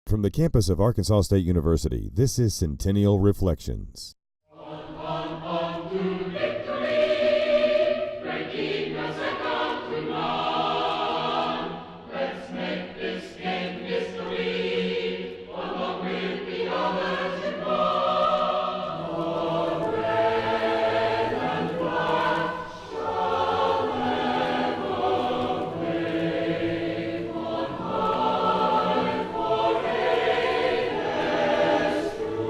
From the campus of Arkansas State University, this is Centennial Reflections. On to victory, breaking the second to none. Let's make this game history, along with the others in one. For red and white shall ever wave on high for ages through.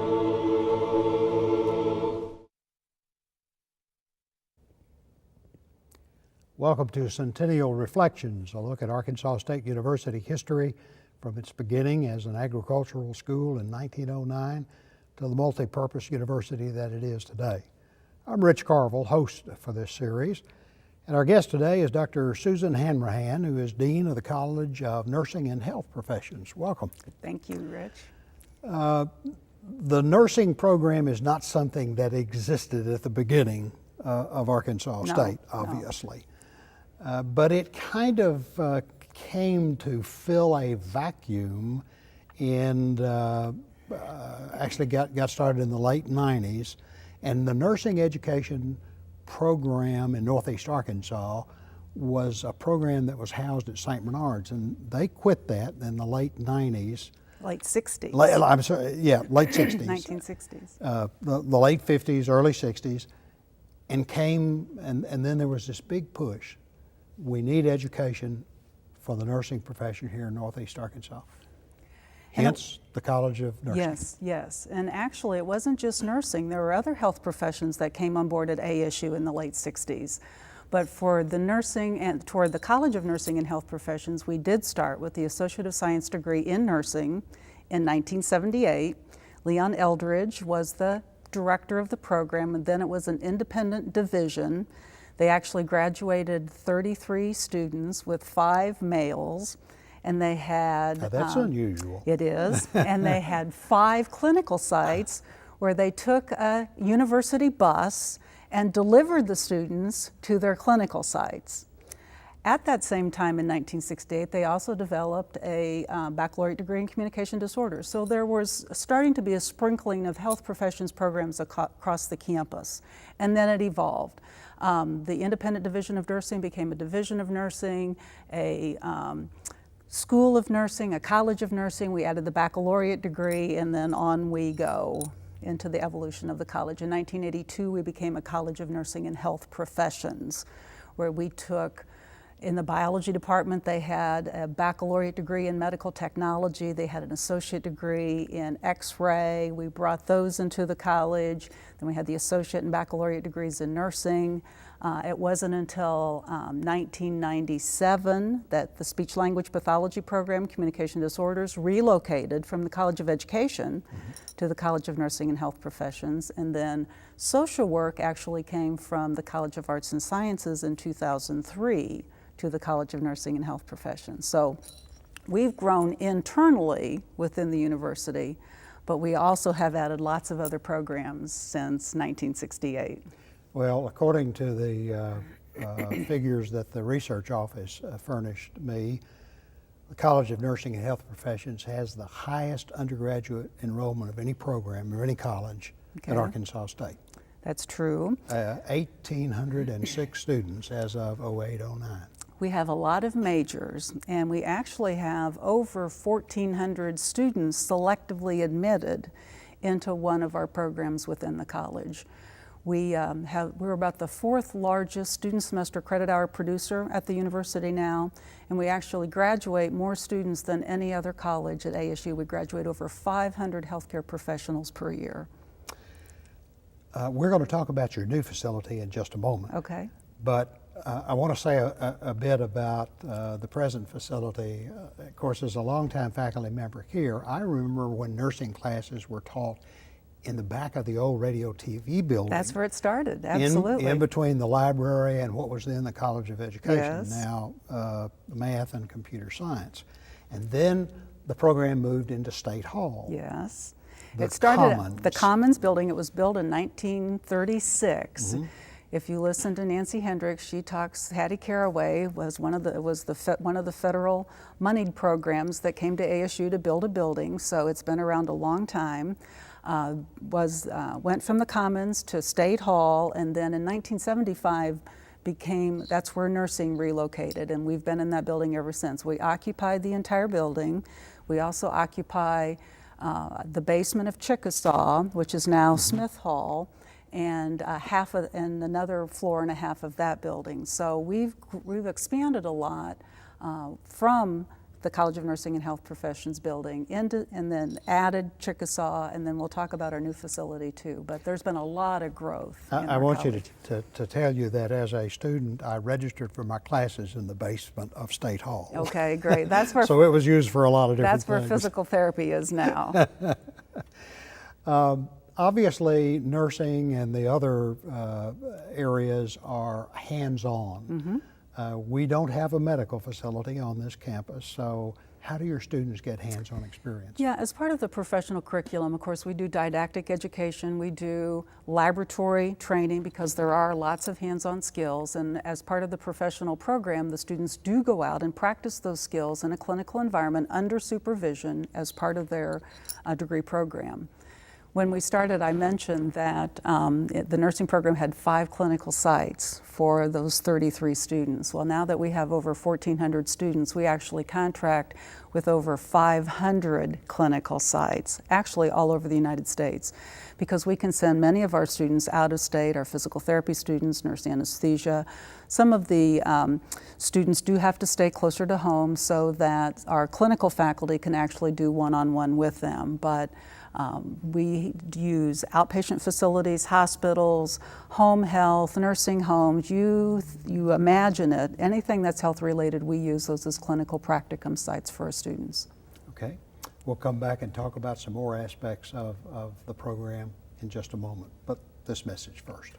Welcome to Centennial Reflections, a look at Arkansas State University history from its beginning as an agricultural school in 1909 to the multi-purpose university that it is today. I'm Rich Carville, host for this series, and our guest today is Dr. Susan Hanrahan, who is Dean of the College of Nursing and Health Professions. Welcome. Thank you, Rich. The nursing program is not something that existed at the beginning of Arkansas State, obviously. But it kind of came to fill a vacuum and actually got started in the late 90s. And the nursing education program in Northeast Arkansas was a program that was housed at St. Bernard's, and they quit that in the late 90s. Late 60s. Late 60s. 1960s. The late 50s, early 60s, and then there was this big push. We need education for the nursing profession here in Northeast Arkansas. Hence the College of Nursing. Yes. And actually, it wasn't just nursing. There were other health professions that came on board at ASU in the late 60s. But for the nursing and toward the College of Nursing and Health Professions, we did start with the Associate of Science degree in nursing in 1978. Leon Eldridge was the director of the program, and then it was an independent division. They actually graduated 33 students with 5 males, and they had— Now that's unusual. It is. And they had 5 clinical sites where they took a university bus and delivered the students to their clinical sites. At that same time in 1968, they also developed a baccalaureate degree in communication disorders. So there was starting to be a sprinkling of health professions programs across the campus, and then it evolved. The independent division of nursing became a division of nursing, a school of nursing, a college of nursing. We added the baccalaureate degree, and then on we go into the evolution of the college. In 1982, we became a College of Nursing and Health Professions, where we took— in the biology department, they had a baccalaureate degree in medical technology. They had an associate degree in X-ray. We brought those into the college. Then we had the associate and baccalaureate degrees in nursing. It wasn't until 1997 that the speech language pathology program, communication disorders, relocated from the College of Education to the College of Nursing and Health Professions. And then social work actually came from the College of Arts and Sciences in 2003 to the College of Nursing and Health Professions. So we've grown internally within the university, but we also have added lots of other programs since 1968. Well, according to the figures that the research office furnished me, the College of Nursing and Health Professions has the highest undergraduate enrollment of any program or any college at Arkansas State. That's true. 1,806 students as of 08-09. We have a lot of majors, and we actually have over 1,400 students selectively admitted into one of our programs within the college. We're about the 4th largest student semester credit hour producer at the university now, and we actually graduate more students than any other college at ASU. We graduate over 500 healthcare professionals per year. We're going to talk about your new facility in just a moment. Okay. But I want to say a bit about the present facility. Of course, as a longtime faculty member here, I remember when nursing classes were taught in the back of the old radio TV building. That's where it started, absolutely. In between the library and what was then the College of Education, Yes. now math and computer science. And then the program moved into State Hall. Yes. The It started Commons. at the Commons building. It was built in 1936. If you listen to Nancy Hendricks, she talks. Hattie Caraway was one of the federal moneyed programs that came to ASU to build a building. So it's been around a long time. Went from the Commons to State Hall, and then in 1975 that's where nursing relocated, and we've been in that building ever since. We occupied the entire building. We also occupy the basement of Chickasaw, which is now Smith Hall, and another floor and a half of that building. So we've expanded a lot from the College of Nursing and Health Professions building and then added Chickasaw, and then we'll talk about our new facility too. But there's been a lot of growth. I want you to tell you that as a student, I registered for my classes in the basement of State Hall. Okay, great. That's where so it was used for a lot of different things. That's where physical therapy is now. Obviously, nursing and the other areas are hands-on. We don't have a medical facility on this campus, so how do your students get hands-on experience? Yeah, as part of the professional curriculum, of course, we do didactic education, we do laboratory training because there are lots of hands-on skills, and as part of the professional program, the students do go out and practice those skills in a clinical environment under supervision as part of their degree program. When we started, I mentioned that the nursing program had 5 clinical sites for those 33 students. Well, now that we have over 1,400 students, we actually contract with over 500 clinical sites, actually all over the United States, because we can send many of our students out of state, our physical therapy students, nurse anesthesia. Some of the students do have to stay closer to home so that our clinical faculty can actually do one-on-one with them. But we use outpatient facilities, hospitals, home health, nursing homes. You imagine it. Anything that's health related, we use those as clinical practicum sites for our students. Okay. We'll come back and talk about some more aspects of the program in just a moment, but this message first.